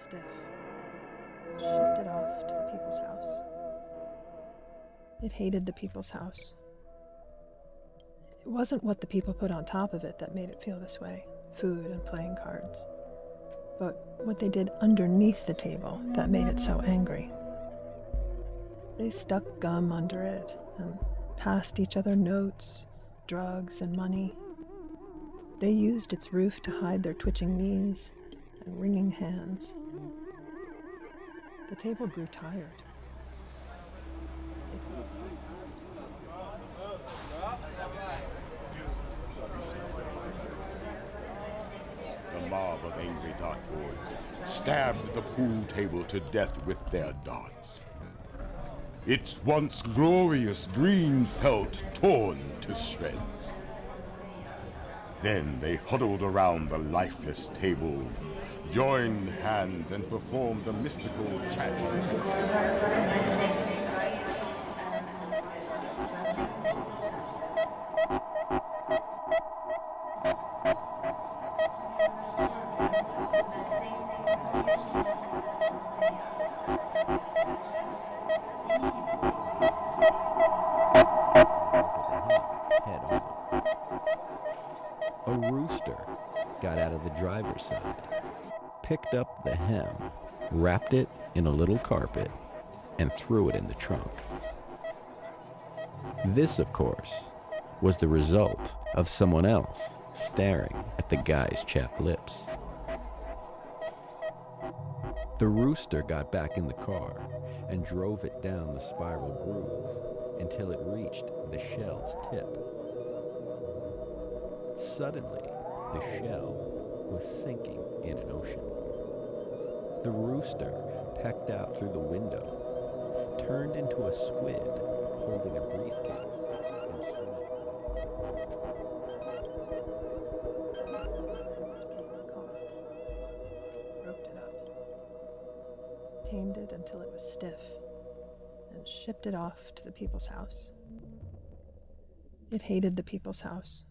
stiff and shipped it off to the people's house. It hated the people's house. It wasn't what the people put on top of it that made it feel this way, food and playing cards, but what they did underneath the table that made it so angry. They stuck gum under it and passed each other notes, drugs, and money. They used its roof to hide their twitching knees and wringing hands. The table grew tired. The mob of angry dartboards stabbed the pool table to death with their darts. Its once glorious green felt torn to shreds. Then they huddled around the lifeless table, joined hands, and performed a mystical chant. A rooster got out of the driver's side, picked up the hem, wrapped it in a little carpet, and threw it in the trunk. This, of course, was the result of someone else staring at the guy's chapped lips. The rooster got back in the car and drove it down the spiral groove until it reached the shell's tip. Suddenly, the shell was sinking in an ocean. The rooster pecked out through the window, turned into a squid holding a briefcase, and swam. Roped it up, tamed it until it was stiff, and shipped it off to the people's house. It hated the people's house.